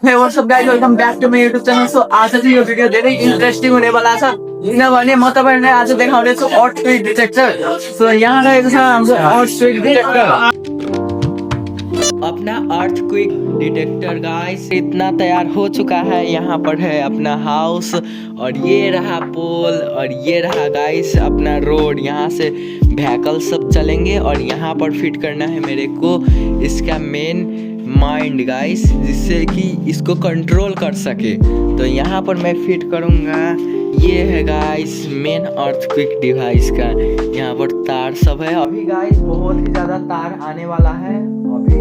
Hey, what's up guys? Welcome back to my YouTube channel. So आज चाहिँ यो video धेरै इन्ट्रेस्टिङ हुनेवाला छ किनभने म तपाईहरुलाई आज देखाउने छु अर्थक्वेक डिटेक्टर। सो यहाँ रहेको छ हाम्रो अर्थक्वेक डिटेक्टर। अपना अर्थक्वेक डिटेक्टर गाइस इतना तैयार हो चुका है। यहाँ पर है अपना हाउस और ये रहा पोल और ये रहा गाइस अपना रोड। यहाँ से व्हीकल सब चलेंगे और यहाँ पर फिट करना है मेरे को इसका मेन माइंड गाइस, जिससे कि इसको कंट्रोल कर सके। तो यहाँ पर मैं फिट करूँगा। ये है गाइस मेन अर्थक्वेक डिवाइस का। यहाँ पर तार सब है। अभी गाइस बहुत ही ज़्यादा तार आने वाला है। अभी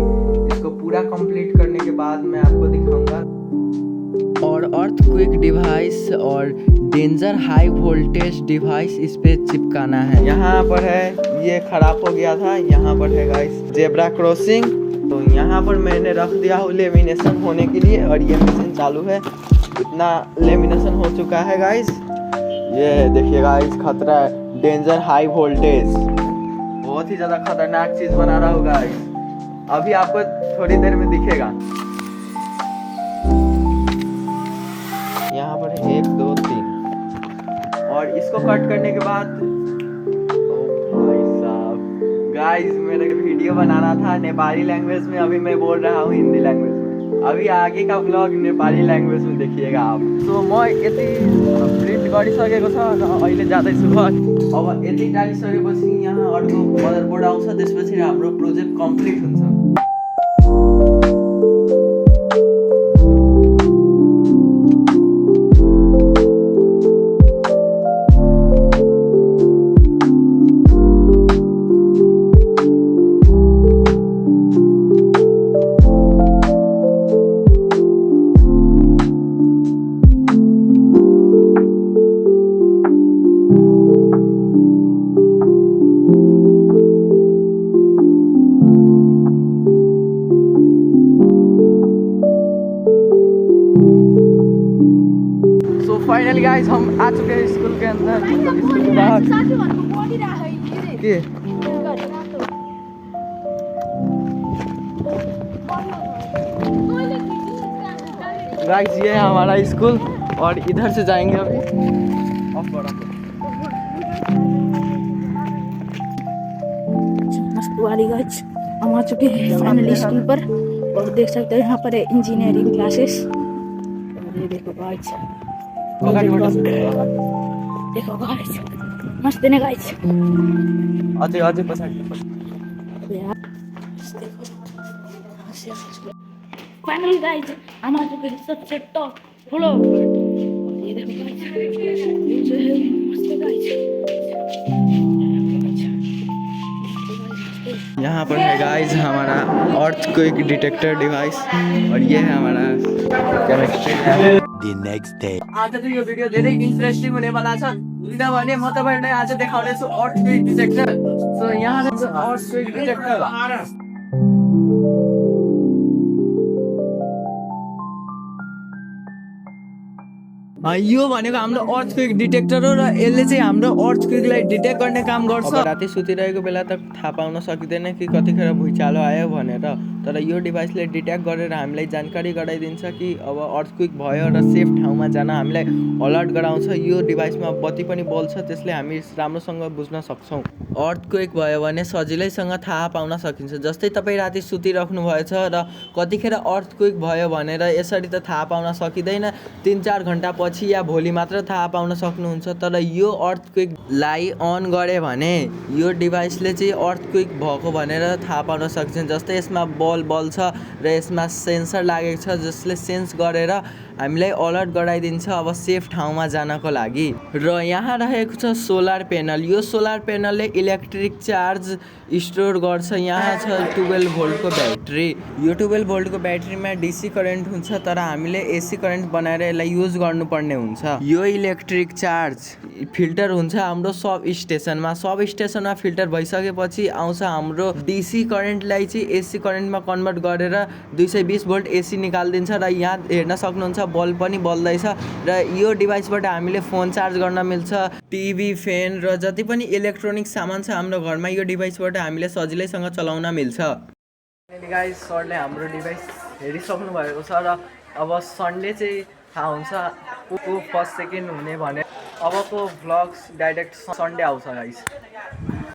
इसको पूरा कंप्लीट करने के बाद मैं आपको दिखाऊंगा। और अर्थक्वेक डिवाइस और डेंजर हाई वोल्टेज डिवाइस इस पे चिपकाना है। यहाँ पर है, ये खराब हो गया था। यहाँ पर है गाइस जेब्रा क्रॉसिंग। तो यहाँ पर मैंने रख दिया हूँ लेमिनेशन होने के लिए और ये मशीन चालू है। इतना लेमिनेशन हो चुका है गाइस। ये देखिए गाइस खतरा है, डेंजर हाई वोल्टेज। बहुत ही ज़्यादा खतरनाक चीज़ बना रहा हूँ गाइस। अभी आपको थोड़ी देर में दिखेगा। यहाँ पर 1 2 3 और इसको कट करने के बाद गाइस मेरे वीडियो बनाना था नेपाली लैंग्वेज में। अभी मैं बोल रहा हूँ हिंदी लैंग्वेज में। अभी आगे का ब्लॉग नेपाली लैंग्वेज में देखिएगा आप। सो म यति प्रिन्ट गरिसकेको छ र अहिले जाँदैछु घर। अब यति टालिसकेपछि यहाँ अर्को मदरबोर्ड आउँछ, त्यसपछि हाम्रो प्रोजेक्ट कम्प्लिट हुन्छ। फाइनली गाइस हम आ चुके हैं स्कूल के अंदर। स्कूल के बाहर गाइस ये है हमारा स्कूल और इधर से जाएंगे अभी। मस्त वाली गाइस हम आ चुके हैं फाइनली स्कूल पर और देख सकते हैं यहाँ पर है इंजीनियरिंग क्लासेस। और ये देखो गाइस, देखो गाइस मस्त है ना गाइस। अझै अझै पछाडि फाइनली गाइस हम आ चुके हैं सबसे टॉप फ्लोर। ये देखो गाइस, ये जो है मस्त है गाइस। यहाँ पर है गाइस हमारा अर्थक्वेक डिटेक्टर डिवाइस और ये है हमारा chemistry lab. The next day. आज चाहिँ यो भिडियो धेरै इन्ट्रेस्टिङ हुनेवाला छ किनभने म तपाईहरुलाई आज देखाउने छु अर्थक्वेक डिटेक्टर। सो यहाँ रहेछ अर्थक्वेक डिटेक्टर। यो भनेको हाम्रो अर्थक्वेक डिटेक्टर हो र यसले चाहिँ हाम्रो अर्थक्वेकलाई डिटेक्ट गर्ने काम गर्छ। राति सुतिरहेको बेला त थाहा पाउन सकिँदैन कि कतिखेर भुइँचालो आयो भनेर, तर यो डिभाइसले डिटेक्ट गरेर हामीलाई जानकारी गराइदिन्छ कि अब अर्थक्वेक भयो र सेफ ठाउँमा जान हामीलाई अलर्ट गराउँछ। यो डिभाइसमा बत्ती पनि बल्छ, त्यसले हामी राम्रोसँग बुझ्न सक्छौँ। अर्थक्वेक भयो भने सजिलैसँग थाहा पाउन सकिन्छ। जस्तै तपाईँ राति सुतिराख्नु भएछ र कतिखेर अर्थक्वेक भयो भनेर यसरी त थाहा पाउन सकिँदैन। 3-4 घन्टा पछि या भोलि मात्र थाहा पाउन सक्नुहुन्छ। तर यो अर्थक्वेकलाई अन गरे भने यो डिभाइसले चाहिँ अर्थक्वेक भएको भनेर थाहा पाउन सक्छ। जस्तै यसमा बल बल्छ र यसमा सेन्सर लागेको छ जसले सेन्स गरेर हामीलाई अलर्ट गराइदिन्छ अब सेफ ठाउँमा जानको लागि। र यहाँ रहेको छ सोलर प्यानल। यो सोलर प्यानलले इलेक्ट्रिक चार्ज स्टोर गर्छ। यहाँ छ 12 भोल्टको ब्याट्री। यो 12 भोल्टको ब्याट्रीमा डीसी करेन्ट हुन्छ, तर हामीले एसी करेन्ट बनाएर यसलाई युज गर्नुपर्ने हुन्छ। यो इलेक्ट्रिक चार्ज फिल्टर हुन्छ हाम्रो सब स्टेसनमा। सब स्टेसनमा फिल्टर भइसकेपछि आउँछ हाम्रो डीसी करेन्टलाई चाहिँ एसी करेन्टमा कन्भर्ट गरेर 220 भोल्ट एसी निकालिदिन्छ। र यहाँ हेर्न सक्नुहुन्छ बल्ब पनि बल्दैछ र यो डिभाइसबाट हामीले फोन चार्ज गर्न मिल्छ। टिभी, फ्यान र जति पनि इलेक्ट्रोनिक सामान छ हाम्रो घरमा यो डिभाइसबाट हामीले सजिलैसँग चलाउन मिल्छ। गाइस सरले हाम्रो डिभाइस हेरिसक्नु भएको छ र अब सन्डे चाहिँ थाहा हुन्छ को फर्स्ट सेकेन्ड हुने भने अबको भ्लग्स डाइरेक्ट सन्डे आउँछ guys.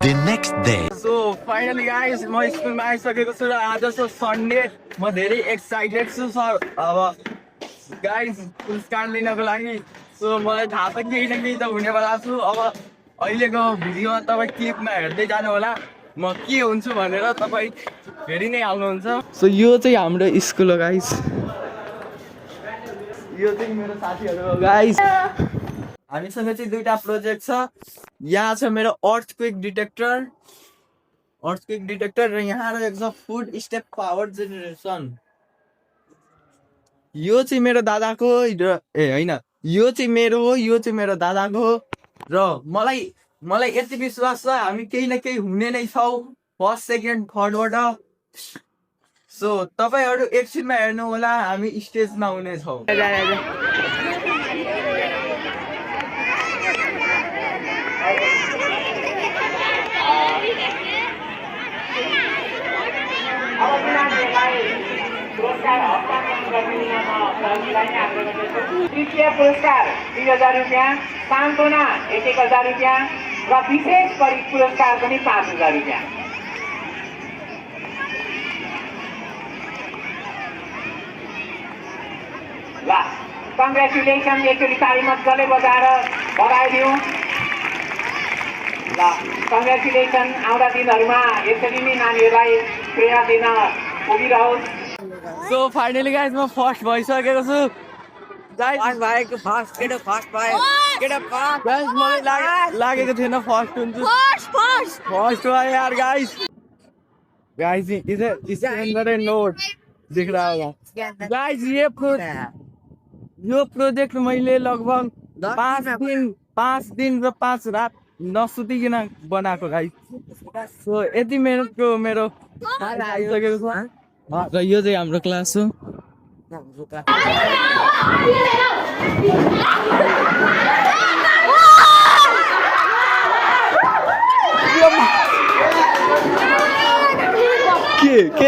The next day. So finally guys म स्कुलमा आइसकेको छु र आज सो सन्डे म धेरै एक्साइटेड छु सर। अब गाइस पुरस्कार लिनको लागि सो मलाई थाहा छ केही न केही त हुनेवाला छु। अब अहिलेको भिडियोमा तपाईँ क्लिपमा हेर्दै जानु होला म के हुन्छु भनेर, तपाईँ हेरि नै हाल्नुहुन्छ। सो यो चाहिँ हाम्रो स्कुल हो गाइस, यो चाहिँ मेरो साथीहरू हो गाइस। हामीसँग चाहिँ दुईटा प्रोजेक्ट छ। यहाँ छ मेरो अर्थक्वेक डिटेक्टर र यहाँ रहेको छ फुड स्टेप पावर जेनेरेसन। यो चाहिँ मेरो दादाको होइन, यो चाहिँ मेरो हो, यो चाहिँ मेरो दादाको हो र मलाई यति विश्वास छ हामी केही न केही हुने नै छौँ फर्स्ट सेकेन्ड थर्डबाट। सो तपाईँहरू एकछिनमा हेर्नु होला हामी स्टेजमा हुनेछौँ। तृतीय पुरस्कार 3000 रुपियाँ, सान्त्वना 1000 रुपियाँ र विशेष गरी पुरस्कार पनि 5000 रुपियाँ। ल कङ्ग्रेचुलेसन, एकचोटि ताली मजाले बजाएर बधाई दिउँ। ल कङ्ग्रेचुलेसन, आउँदा दिनहरूमा यसरी नै नानीहरूलाई प्रेरणा दिन पुगिरहोस्। सो फाइनली गाइस म फर्स्ट भइसकेको छु गाइस। गाइस मलाई लागेको थिएन फर्स्ट हुन्छु। फर्स्ट हो यार गाइस। गाइस इसे अंदर नोट दिख रहा होगा गाइस। यो प्रोजेक्ट मैले लगभग 5 दिन र 5 रात नसुतिकन बनाएको गाइस। सो यति मेरो आइसकेको छ र यो चाहिँ हाम्रो क्लास हो। के